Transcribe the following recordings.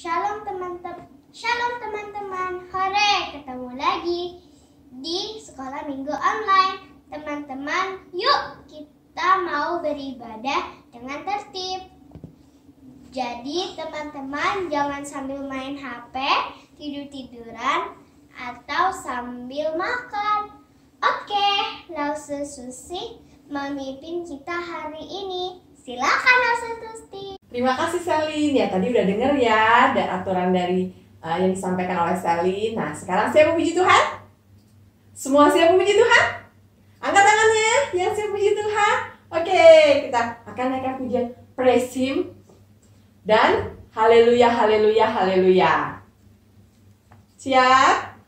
Shalom teman-teman, hore ketemu lagi di sekolah minggu online. Teman-teman, yuk kita mau beribadah dengan tertib. Jadi teman-teman jangan sambil main HP, tidur-tiduran, atau sambil makan. Oke, Lause Susi memimpin kita hari ini. Silakan Lause Susi. Terima kasih Selin. Ya tadi udah denger ya aturan dari yang disampaikan oleh Selin. Nah sekarang siap memuji Tuhan? Semua siap memuji Tuhan? Angkat tangannya yang siap memuji Tuhan. Oke, kita akan naikkan pujian Praise Him dan Haleluya, Haleluya, Haleluya. Siap?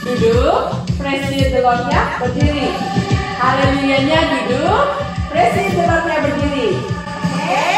Duduk, praise the Lord-nya berdiri. Haleluyanya duduk, praise the Lord-nya berdiri. Oke?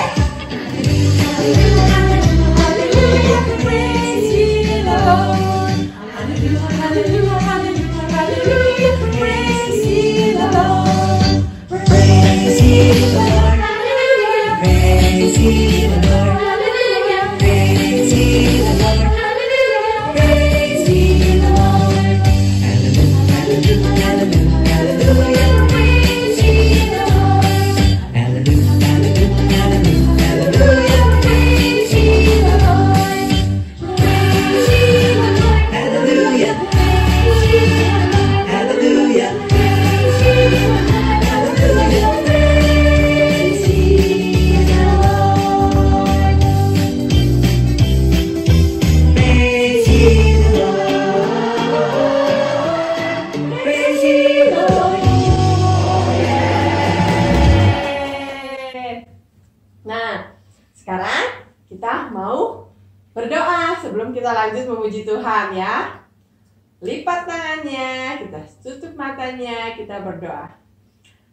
Nah, sekarang kita mau berdoa sebelum kita lanjut memuji Tuhan ya. Lipat tangannya, kita tutup matanya, kita berdoa.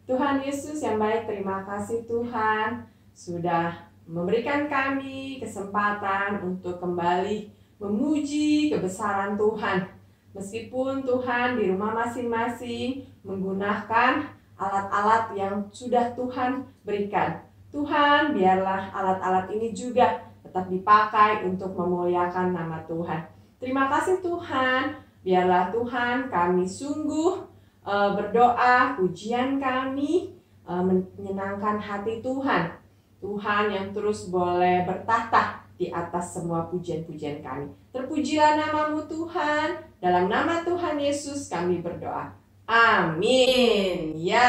Tuhan Yesus yang baik, terima kasih Tuhan sudah memberikan kami kesempatan untuk kembali memuji kebesaran Tuhan. Meskipun Tuhan di rumah masing-masing menggunakan alat-alat yang sudah Tuhan berikan. Tuhan, biarlah alat-alat ini juga tetap dipakai untuk memuliakan nama Tuhan. Terima kasih Tuhan, biarlah Tuhan kami sungguh berdoa, pujian kami menyenangkan hati Tuhan. Tuhan yang terus boleh bertahta di atas semua pujian-pujian kami. Terpujilah namamu Tuhan, dalam nama Tuhan Yesus kami berdoa. Amin. Ya,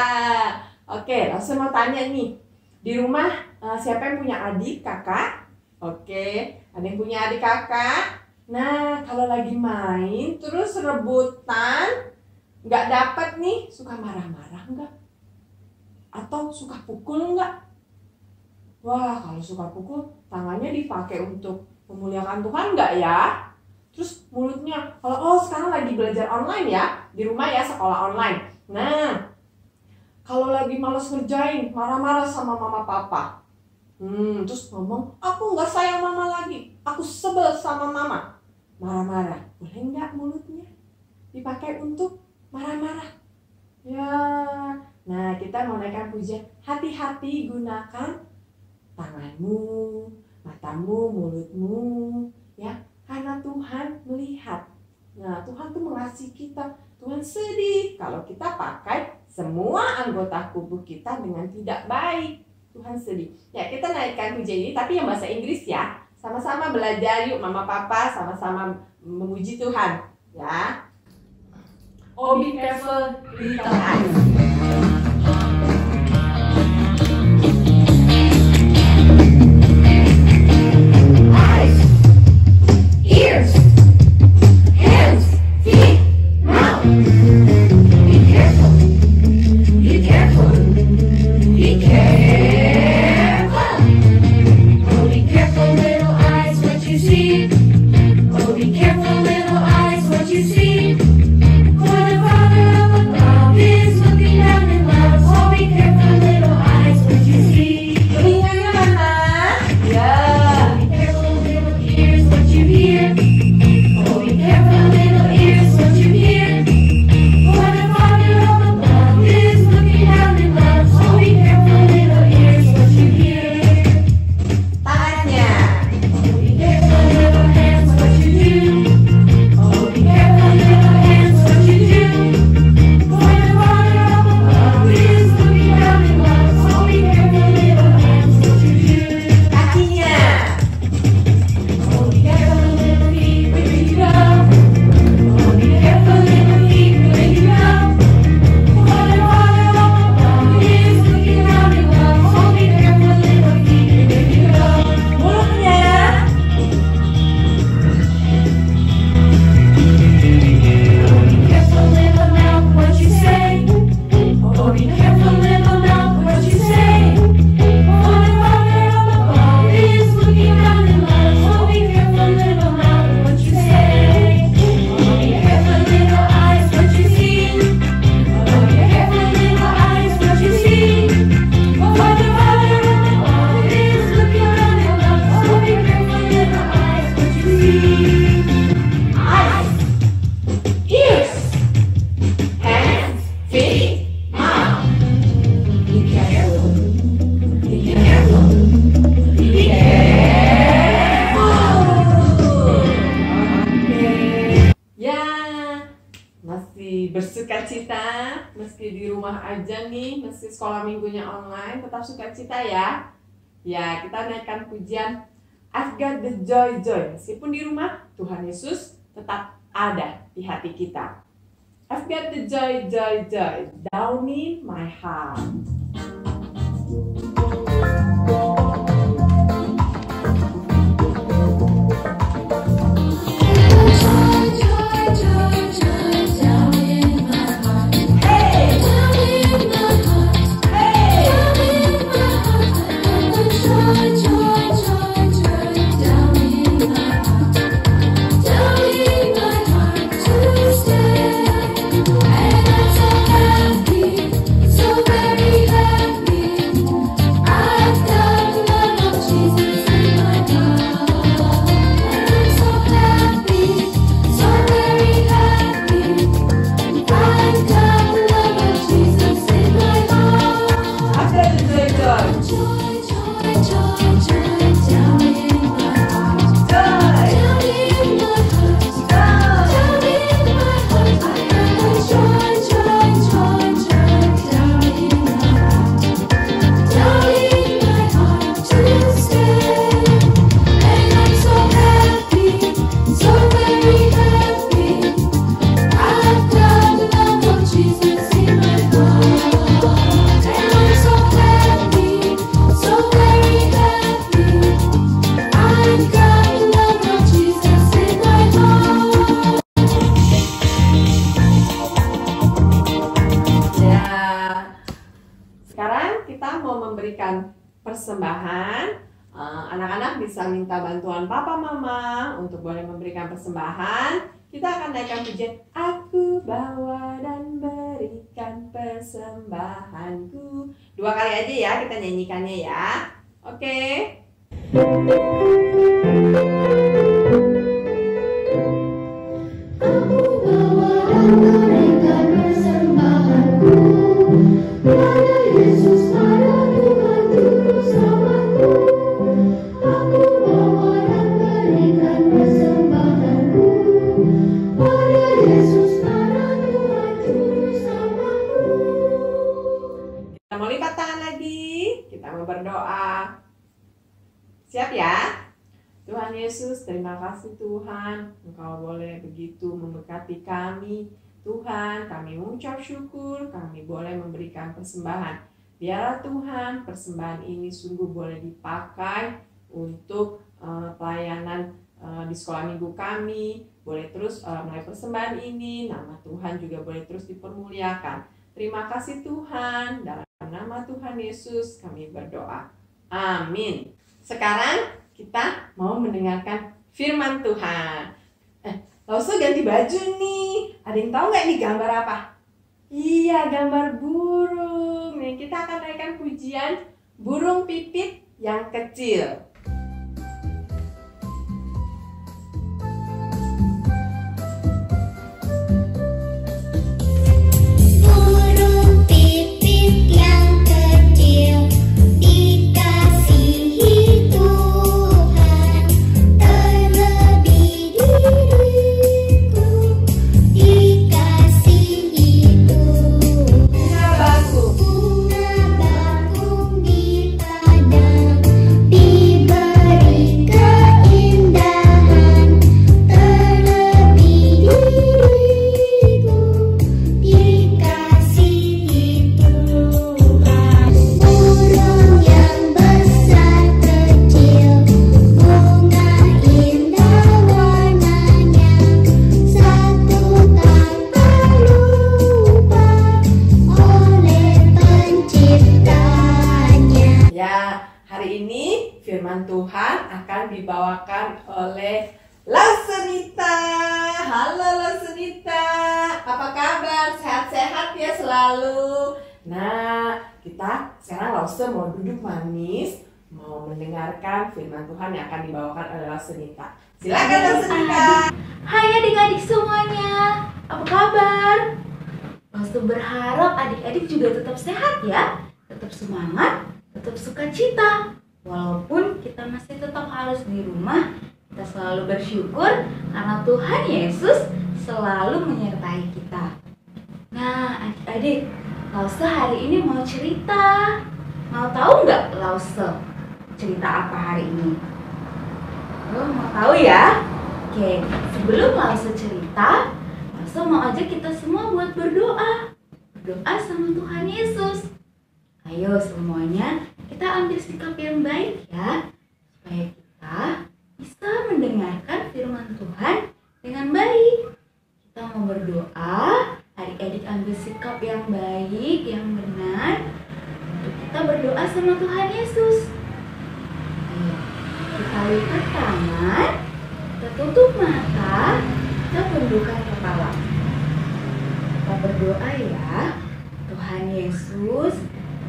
oke, langsung mau tanya nih. Di rumah siapa yang punya adik, kakak? Oke, ada yang punya adik kakak? Nah, kalau lagi main terus rebutan, nggak dapat nih, suka marah-marah nggak? Atau suka pukul nggak? Wah, kalau suka pukul, tangannya dipakai untuk memuliakan Tuhan nggak ya? Terus mulutnya, kalau sekarang lagi belajar online ya, di rumah ya, sekolah online. Nah, kalau lagi malas ngerjain, marah-marah sama mama papa. Terus ngomong, aku nggak sayang mama lagi, aku sebel sama mama. Marah-marah, boleh nggak mulutnya dipakai untuk marah-marah? Ya, nah kita mau naikkan pujian. Hati-hati gunakan tanganmu, matamu, mulutmu Nah, Tuhan tuh mengasihi kita. Tuhan sedih kalau kita pakai semua anggota tubuh kita dengan tidak baik. Tuhan sedih. Ya, kita naikkan pujian ini, tapi yang bahasa Inggris ya. Sama-sama belajar yuk, Mama Papa, sama-sama memuji Tuhan. Ya. Oh, be careful, little eyes. Eyes, ears, hands, feet, mouth. Be careful. Be careful. Be careful. Oh, be careful, little eyes, what you see. Oh, be careful, little eyes, what you see. For the Father up above is looking down in love. Oh, be careful, little eyes, what you see. Telinganya mana? Ya. Be careful, little ears, what you hear. Oh, be careful, little ears, what you hear. For the Father up above is looking down in love. Oh, be careful, little ears, what you hear. Tangannya. Oh, be careful, little hands, what you do. Oh, be careful, little hands, what you do. For the Father up above is looking down in love. Oh, be careful, little hands, what you do. Kakinya. Oh, be careful, little feet, where you go. Oh, be careful, little feet, where you go. For the Father up above is looking down in love. Oh, be careful, little feet, where you go. Mulutnya. Be careful, little mouth, what you say. Oh, be careful, little mouth, what you say. For the Father up above is looking down in love. Oh, be careful, little mouth, what you say. Oh, be careful, little eyes, what you see. Oh, be careful, little eyes, what you see. For the Father up above is looking down in love. Oh, be careful, little eyes, what you see. Eyes, ears, hands, feet, mouth. Be careful. Be careful. Be careful. Ya, masih bersukacita meski di rumah aja nih, meski sekolah minggunya online, tetap sukacita ya. Ya, kita naikkan pujian I've got the joy. Meskipun di rumah, Tuhan Yesus tetap ada di hati kita. I've got the joy down in my heart. I've got the joy. Sekarang kita mau memberikan persembahan. Anak-anak bisa minta bantuan papa mama untuk boleh memberikan persembahan. Kita akan naikkan pujian Aku bawa dan berikan persembahanku. 2 kali aja ya kita nyanyikannya ya. Oke. Aku bawa dan berikan persembahanku pada Yesus, pada Tuhan Juru Selamatku. Aku bawa dan berikan persembahanku pada Tuhan Yesus, terima kasih Tuhan, Engkau boleh begitu memberkati kami. Tuhan, kami mengucap syukur, kami boleh memberikan persembahan. Biarlah Tuhan, persembahan ini sungguh boleh dipakai untuk pelayanan di sekolah minggu kami. Boleh terus mulai persembahan ini, nama Tuhan juga boleh terus dipermuliakan. Terima kasih Tuhan, dalam nama Tuhan Yesus kami berdoa. Amin. Sekarang kita mau mendengarkan firman Tuhan. Langsung ganti baju nih. Ada yang tahu nggak ini gambar apa? Iya, gambar burung. Nih, kita akan naikkan pujian burung pipit yang kecil. Burung pipit yang kecil dikasihi Tuhan, terlebih diriku dikasihi Tuhan. Bunga bakung di padang diberi keindahan, terlebih diriku dikasihi Tuhan. Burung yang besar kecil, bunga indah warnanya, satu tanpa lupa oleh penciptanya. Ya, hari ini firman Tuhan akan dibawakan oleh Lausenita. Halo Lausenita, apa kabar? Sehat-sehat ya selalu. Nah, kita sekarang Lause mau duduk manis, mau mendengarkan firman Tuhan yang akan dibawakan oleh Lausenita. Silakan Lausenita. Hai adik-adik semuanya, apa kabar? Lause berharap adik-adik juga tetap sehat ya, tetap semangat, tetap sukacita. Walaupun kita masih tetap harus di rumah, kita selalu bersyukur karena Tuhan Yesus selalu menyertai kita. Nah adik-adik, Lause hari ini mau cerita. Mau tahu nggak Lause cerita apa hari ini? Oh, mau tahu ya? Oke, sebelum Lause cerita, Lause mau ajak kita semua buat berdoa. Berdoa sama Tuhan Yesus. Ayo semuanya, kita ambil sikap yang baik ya, supaya kita bisa mendengarkan firman Tuhan dengan baik. Kita mau berdoa, adik-adik ambil sikap yang baik, yang benar, untuk kita berdoa sama Tuhan Yesus. Ayo, kita lipat tangan, kita tutup mata, kita tundukkan kepala. Kita berdoa ya, Tuhan Yesus,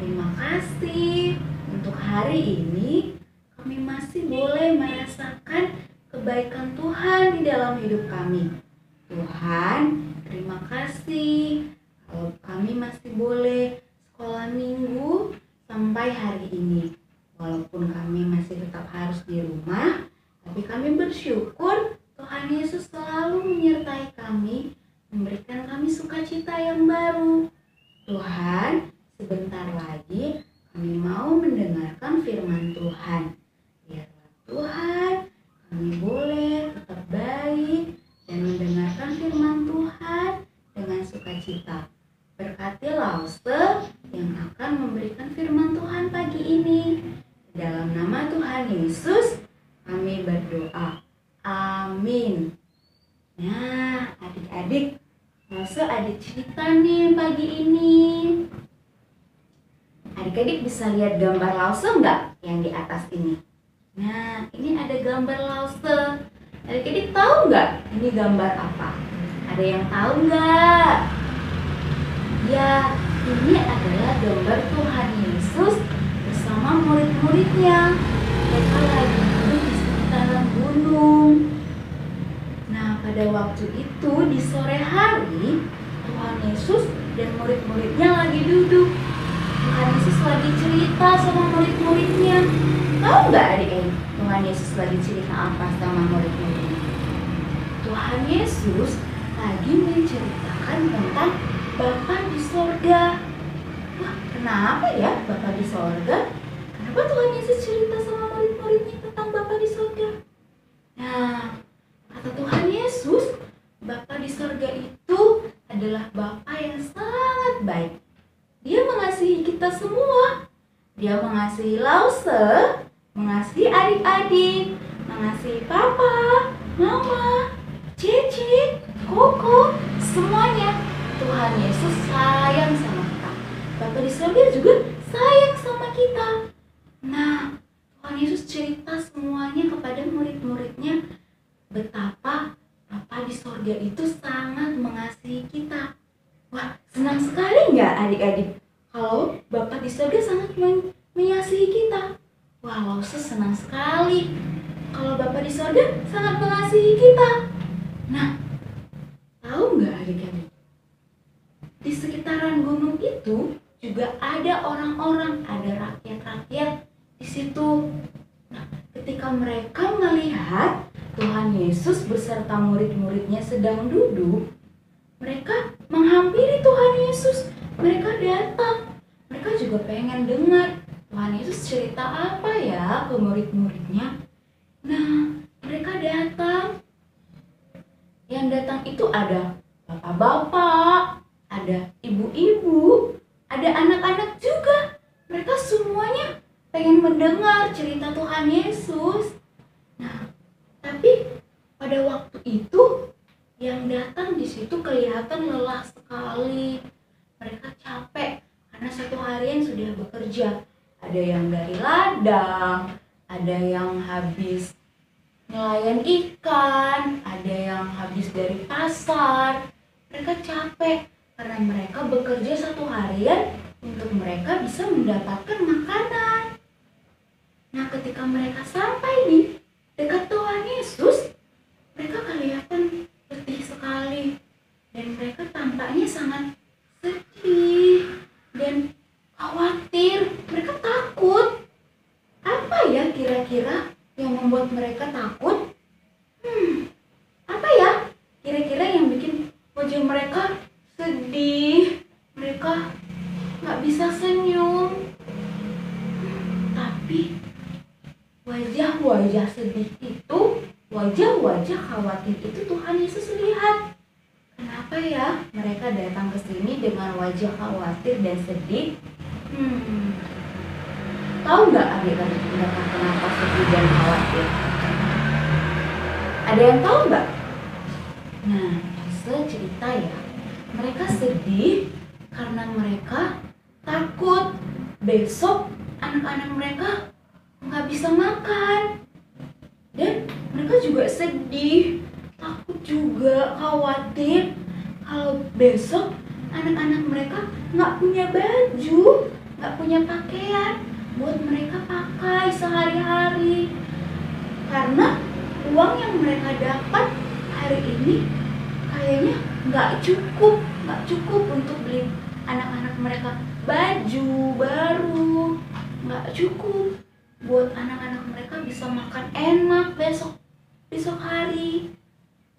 terima kasih untuk hari ini kami masih boleh merasakan kebaikan Tuhan di dalam hidup kami. Tuhan, terima kasih kalau kami masih boleh sekolah minggu sampai hari ini. Walaupun kami masih tetap harus di rumah, tapi kami bersyukur Tuhan Yesus selalu menyertai kami, memberikan kami sukacita yang baru. Tuhan, sebentar lagi kami mau mendengarkan firman Tuhan. Biarlah Tuhan, kami boleh tetap baik dan mendengarkan firman Tuhan dengan sukacita. Berkati Lause yang akan memberikan firman Tuhan pagi ini. Dalam nama Tuhan Yesus, kami berdoa. Amin. Nah, adik-adik, Lause ada cerita nih pagi ini. Adik-adik bisa lihat gambar Lause nggak yang di atas ini? Nah, ini ada gambar Lause. Adik-adik tahu nggak ini gambar apa? Ada yang tahu nggak? Ya, ini adalah gambar Tuhan Yesus bersama murid-muridnya. Mereka lagi duduk di sekitaran gunung. Nah, pada waktu itu di sore hari, Tuhan Yesus dan murid-muridnya lagi duduk. Tuhan Yesus lagi cerita sama murid-muridnya. Tahu nggak adik-adik, Tuhan Yesus lagi cerita apa sama murid-muridnya? Tuhan Yesus lagi menceritakan tentang Bapa di sorga. Wah, kenapa ya Bapa di sorga? Kenapa Tuhan Yesus cerita sama murid-muridnya tentang Bapa di sorga? adalah Bapa yang sangat baik. Dia mengasihi kita semua. Dia mengasihi Lause, mengasihi adik-adik, mengasihi Papa, Mama, Cece, Koko, semuanya. Tuhan Yesus sayang sama kita. Bapa di surga juga sayang sama kita. Nah, Tuhan Yesus cerita semuanya kepada murid-muridnya betapa Bapa di surga itu sangat mengasihi kita. Wah, senang sekali nggak adik-adik kalau Bapa di surga sangat mengasihi kita? Wah, Lause senang sekali kalau Bapa di surga sangat mengasihi kita. Nah, tahu nggak adik-adik? Di sekitaran gunung itu juga ada orang-orang, ada rakyat-rakyat di situ. Nah, ketika mereka melihat Tuhan Yesus beserta murid-muridnya sedang duduk, mereka menghampiri Tuhan Yesus. Mereka datang. Mereka juga pengen dengar Tuhan Yesus cerita apa ya ke murid-muridnya. Nah, mereka datang. Yang datang itu ada bapak-bapak, ada ibu-ibu, ada anak-anak juga. Mereka semuanya pengen mendengar cerita Tuhan Yesus. Nah, tapi pada waktu itu yang datang di situ kelihatan lelah sekali. Mereka capek karena satu harian sudah bekerja. Ada yang dari ladang, ada yang habis nelayan ikan, ada yang habis dari pasar. Mereka capek karena mereka bekerja satu harian untuk mereka bisa mendapatkan makanan. Nah, ketika mereka sampai di dekat Tuhan Yesus, mereka kelihatan letih sekali dan mereka tampaknya sangat sedih dan khawatir. Mereka takut. Apa ya kira-kira yang membuat mereka takut? Apa ya kira-kira yang bikin wajah mereka sedih? Mereka nggak bisa senyum. Tapi wajah-wajah sedih itu, wajah-wajah khawatir itu Tuhan Yesus lihat. Kenapa ya mereka datang ke sini dengan wajah khawatir dan sedih? Tahu nggak adik-adik mereka kenapa sedih dan khawatir? Ada yang tahu nggak? Nah, cerita ya. Mereka sedih karena mereka takut besok anak-anak mereka nggak bisa makan. Dan mereka juga sedih, takut juga, khawatir kalau besok anak-anak mereka nggak punya baju, nggak punya pakaian buat mereka pakai sehari-hari. Karena uang yang mereka dapat hari ini kayaknya nggak cukup untuk beli anak-anak mereka baju baru, nggak cukup buat anak-anak mereka bisa makan enak besok hari.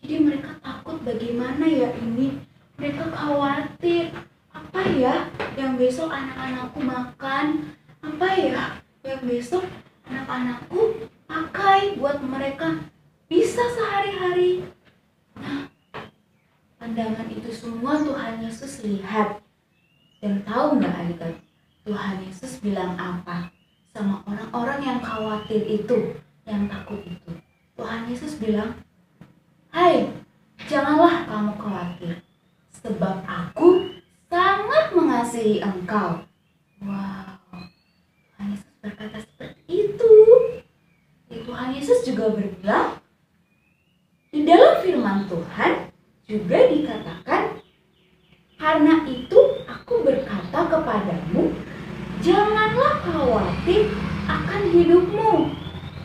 Jadi mereka takut bagaimana ya ini. Mereka khawatir, apa ya yang besok anak-anakku makan, apa ya yang besok anak-anakku pakai buat mereka bisa sehari-hari. Nah, pandangan itu semua Tuhan Yesus lihat. Dan tahu nggak adik-adik, Tuhan Yesus bilang apa sama orang-orang yang khawatir itu, yang takut itu? Tuhan Yesus bilang, "Hai, janganlah kamu khawatir, sebab aku sangat mengasihi engkau." Wow, Tuhan Yesus berkata seperti itu. Tuhan Yesus juga berbilang, di dalam firman Tuhan juga dikatakan, "Karena itu aku berkata kepadamu, janganlah khawatir akan hidupmu,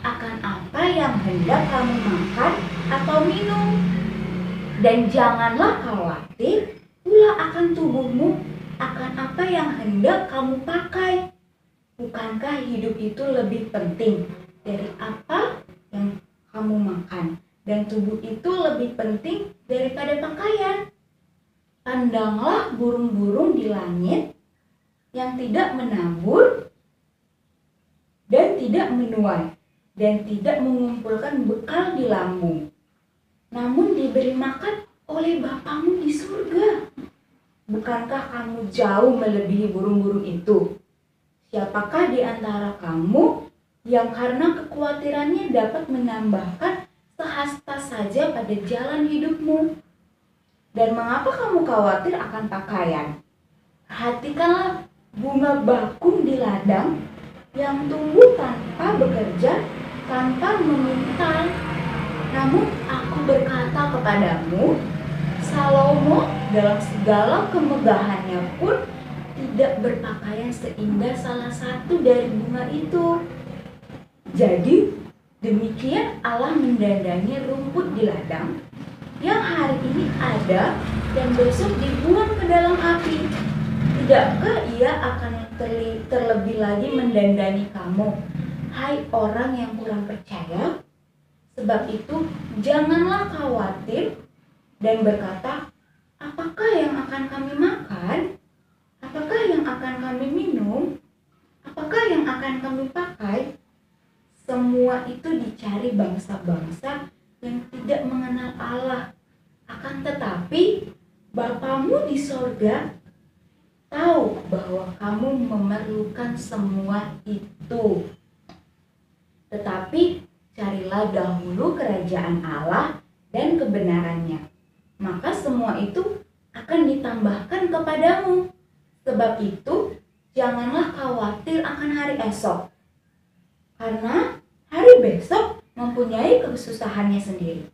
akan apa yang hendak kamu makan atau minum. Dan janganlah khawatir pula akan tubuhmu, akan apa yang hendak kamu pakai. Bukankah hidup itu lebih penting dari apa yang kamu makan, dan tubuh itu lebih penting daripada pakaian? Pandanglah burung-burung di langit yang tidak menabur dan tidak menuai dan tidak mengumpulkan bekal di lambung, namun diberi makan oleh Bapamu di surga. Bukankah kamu jauh melebihi burung-burung itu? Siapakah di antara kamu yang karena kekhawatirannya dapat menambahkan sehasta saja pada jalan hidupmu? Dan mengapa kamu khawatir akan pakaian? Perhatikanlah bunga bakung di ladang yang tumbuh tanpa bekerja, tanpa memintal. Namun aku berkata kepadamu, Salomo dalam segala kemegahannya pun tidak berpakaian seindah salah satu dari bunga itu. Jadi demikian Allah mendandani rumput di ladang yang hari ini ada dan besok dibuang ke dalam api. Tidakkah ia akan terlebih lagi mendandani kamu, hai orang yang kurang percaya? Sebab itu janganlah khawatir dan berkata, apakah yang akan kami makan? Apakah yang akan kami minum? Apakah yang akan kami pakai? Semua itu dicari bangsa-bangsa yang tidak mengenal Allah. Akan tetapi Bapamu di sorga tahu bahwa kamu memerlukan semua itu. Tetapi carilah dahulu kerajaan Allah dan kebenarannya, maka semua itu akan ditambahkan kepadamu. Sebab itu, janganlah khawatir akan hari esok, karena hari besok mempunyai kesusahannya sendiri.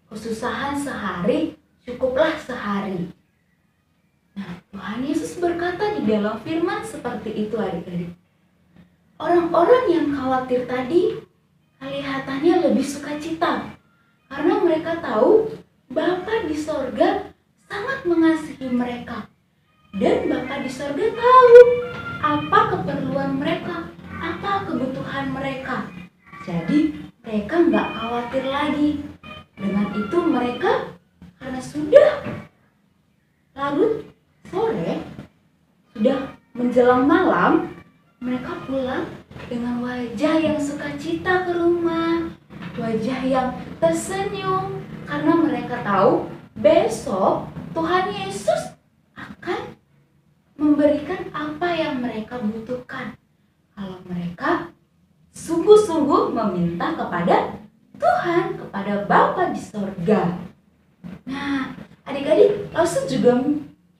Kesusahan sehari cukuplah sehari. Nah, Tuhan Yesus berkata di dalam firman seperti itu adik-adik. Orang-orang yang khawatir tadi kelihatannya lebih sukacita, karena mereka tahu Bapa di sorga sangat mengasihi mereka. Dan Bapa di sorga tahu apa keperluan mereka, apa kebutuhan mereka. Jadi mereka nggak khawatir lagi. Dengan itu mereka, karena sudah larut sore, sudah menjelang malam, mereka pulang dengan wajah yang sukacita ke rumah, wajah yang tersenyum, karena mereka tahu besok Tuhan Yesus akan memberikan apa yang mereka butuhkan kalau mereka sungguh-sungguh meminta kepada Tuhan, kepada Bapa di sorga. Nah, adik-adik, Rasul juga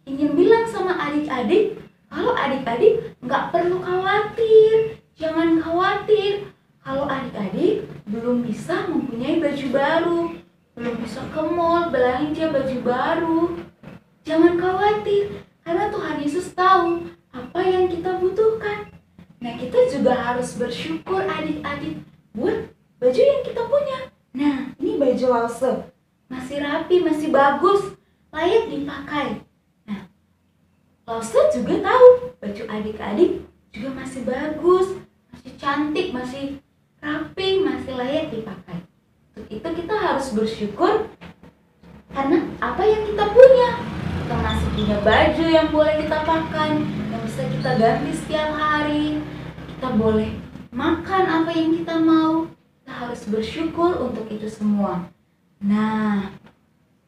ingin bilang sama adik-adik, kalau adik-adik nggak perlu khawatir, jangan khawatir. Kalau adik-adik belum bisa mempunyai baju baru, belum bisa ke mall belanja baju baru, jangan khawatir, karena Tuhan Yesus tahu apa yang kita butuhkan. Nah, kita juga harus bersyukur adik-adik buat baju yang kita punya. Nah, ini baju Lause, masih rapi, masih bagus, layak dipakai. Nah, Lause juga tahu baju adik-adik juga masih bagus, masih cantik, masih rapi, masih layak dipakai. Untuk itu kita harus bersyukur karena apa yang kita punya. Kita masih punya baju yang boleh kita pakai, yang bisa kita ganti setiap hari. Kita boleh makan apa yang kita mau. Kita harus bersyukur untuk itu semua. Nah,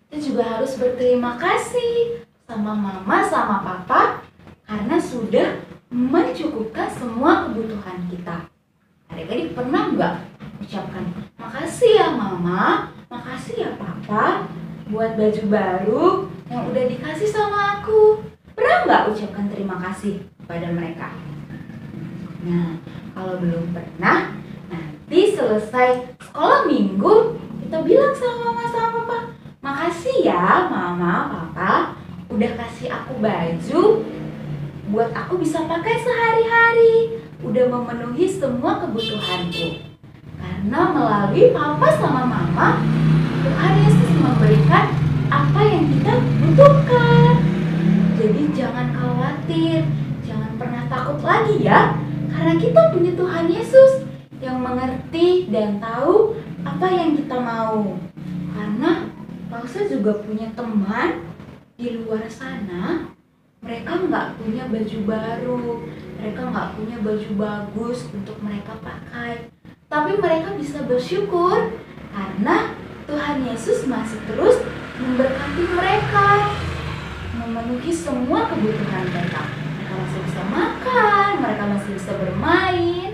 kita juga harus berterima kasih sama mama, sama papa, karena sudah mencukupkan semua kebutuhan kita. Adik-adik pernah nggak ucapkan makasih ya mama, makasih ya papa buat baju baru yang udah dikasih sama aku? Pernah nggak ucapkan terima kasih kepada mereka? Nah, kalau belum pernah, nanti selesai sekolah minggu kita bilang sama mama sama papa, makasih ya mama, papa udah kasih aku baju buat aku bisa pakai sehari-hari, udah memenuhi semua kebutuhanku. Karena melalui papa sama mama, Tuhan Yesus memberikan apa yang kita butuhkan. Jadi jangan khawatir, jangan pernah takut lagi ya, karena kita punya Tuhan Yesus yang mengerti dan tahu apa yang kita mau. Karena Lause juga punya teman di luar sana, mereka nggak punya baju baru, mereka nggak punya baju bagus untuk mereka pakai, tapi mereka bisa bersyukur karena Tuhan Yesus masih terus memberkati mereka. memenuhi semua kebutuhan mereka. Mereka masih bisa makan, mereka masih bisa bermain.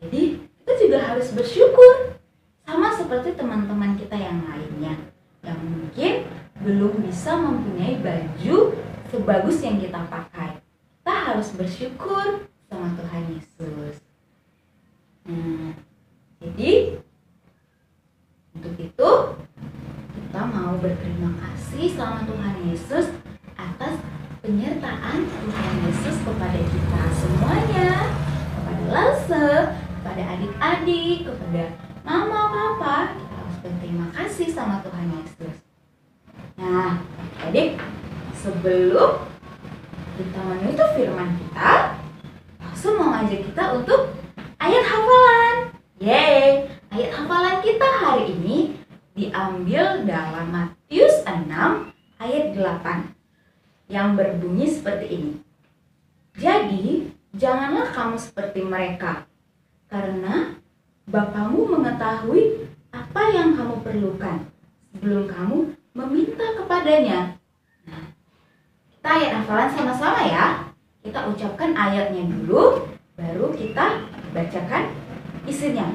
Jadi kita juga harus bersyukur. Sama seperti teman-teman kita yang lainnya yang mungkin belum bisa mempunyai baju sebagus yang kita pakai. Kita harus bersyukur sama Tuhan Yesus. Nah, jadi untuk itu kita mau berterima kasih sama Tuhan Yesus atas penyertaan Tuhan Yesus kepada kita semuanya, kepada Lelse, kepada adik-adik, kepada mama, papa. Kita harus berterima kasih sama Tuhan Yesus. Nah, adik, sebelum kita menutup firman kita, langsung mau ngajak kita untuk ayat hafalan. Yeay, ayat hafalan kita hari ini diambil dalam Matius 6 ayat 8 yang berbunyi seperti ini. Jadi, janganlah kamu seperti mereka, karena Bapamu mengetahui apa yang kamu perlukan sebelum kamu meminta kepadanya. Nah, kita ayat hafalan sama-sama ya. Kita ucapkan ayatnya dulu, baru kita bacakan isinya.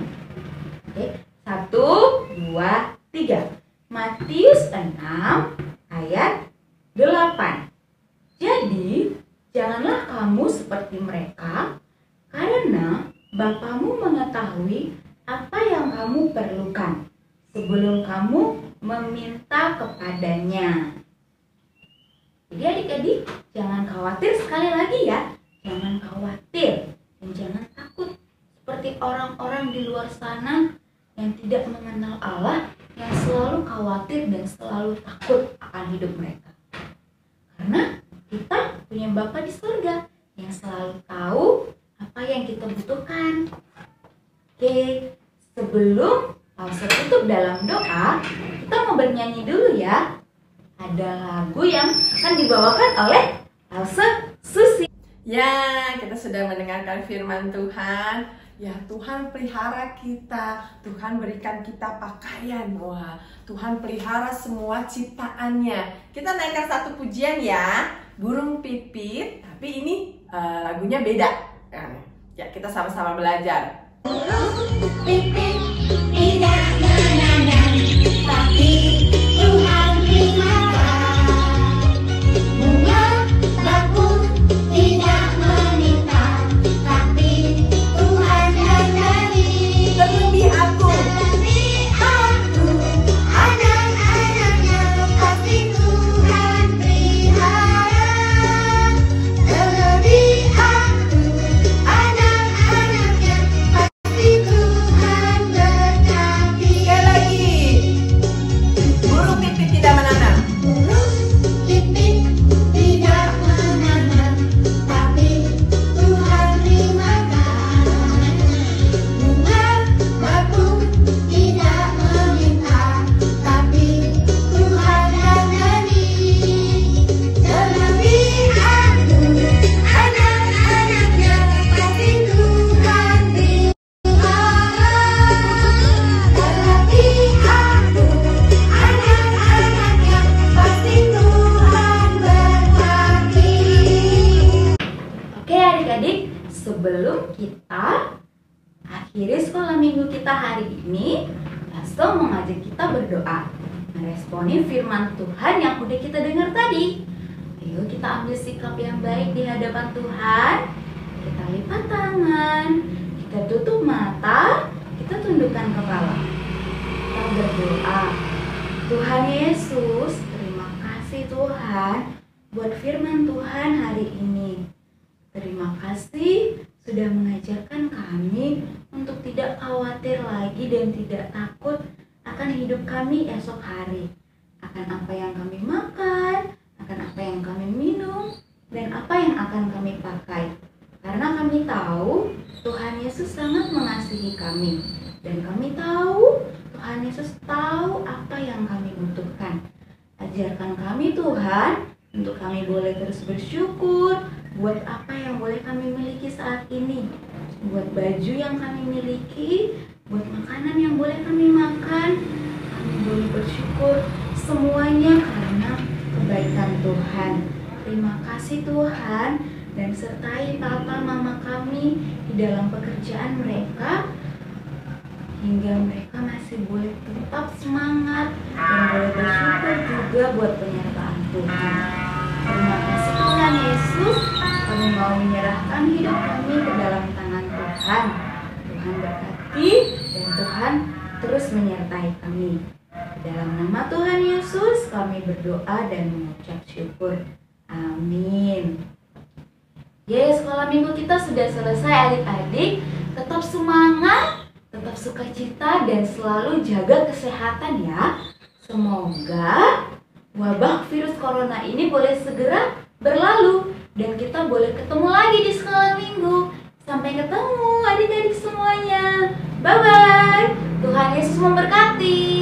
Oke, 1, 2, 3. Matius 6 ayat 8. Jadi, janganlah kamu seperti mereka, karena Bapamu mengetahui apa yang kamu perlukan sebelum kamu meminta kepadanya. Jadi adik-adik, jangan khawatir, sekali lagi ya, jangan khawatir dan jangan takut seperti orang-orang di luar sana yang tidak mengenal Allah, yang selalu khawatir dan selalu takut akan hidup mereka. Karena kita punya Bapa di surga yang selalu tahu apa yang kita butuhkan. Oke, sebelum Lause tutup dalam doa, kita mau bernyanyi dulu ya. Ada lagu yang akan dibawakan oleh Lause Susi. Ya, kita sudah mendengarkan firman Tuhan. Ya, Tuhan pelihara kita, Tuhan berikan kita pakaian. Wah, Tuhan pelihara semua ciptaannya. Kita naikkan satu pujian ya, burung pipit, tapi ini lagunya beda. Ya, kita sama-sama belajar. Pipit tidak menanam, tapi Tuhan pelihara. Bunga bakung tidak meminta, tapi Tuhan dandani. Terlebih aku, anak-anaknya pasti Tuhan pelihara. Terlebih aku, anak-anaknya pasti Tuhan berkati. sekali lagi. Burung pipit tidak menanam. Burung pipit tidak menanam, tapi Tuhan pelihara. Bunga bakung tidak meminta, tapi Tuhan dandani. Terlebih aku, anak-anaknya pasti Tuhan pelihara. Terlebih aku, anak-anaknya pasti Tuhan berkati. Oke adik-adik, sebelum kita akhiri sekolah minggu kita hari ini, langsung mengajak kita berdoa, meresponi firman Tuhan yang udah kita dengar tadi. Ayo kita ambil sikap yang baik di hadapan Tuhan. Kita lipat tangan, kita tutup mata, kita tundukkan kepala. Kita berdoa. Tuhan Yesus, terima kasih Tuhan buat firman Tuhan hari ini. Terima kasih sudah mengajarkan kami untuk tidak khawatir lagi dan tidak takut akan hidup kami esok hari. Akan apa yang kami makan, akan apa yang kami minum, dan apa yang akan kami pakai. Karena kami tahu Tuhan Yesus sangat mengasihi kami. Dan kami tahu Tuhan Yesus tahu apa yang kami butuhkan. Ajarkan kami Tuhan untuk kami boleh terus bersyukur buat apa yang boleh kami miliki saat ini, buat baju yang kami miliki, buat makanan yang boleh kami makan. Kami boleh bersyukur semuanya karena kebaikan kebaikan Tuhan. Terima kasih Tuhan, dan sertai papa mama kami di dalam pekerjaan mereka, hingga mereka masih boleh tetap semangat dan boleh bersyukur juga buat penyertaan Tuhan. Terima kasih Tuhan Yesus, kami mau menyerahkan hidup kami ke dalam tangan Tuhan. Tuhan berkati dan Tuhan terus menyertai kami. Dalam nama Tuhan Yesus kami berdoa dan mengucap syukur. Amin. Ya, sekolah minggu kita sudah selesai adik-adik. Tetap semangat, tetap sukacita, dan selalu jaga kesehatan ya. Semoga wabah virus corona ini boleh segera berlalu dan kita boleh ketemu lagi di sekolah minggu. Sampai ketemu adik-adik semuanya. Bye-bye. Tuhan Yesus memberkati.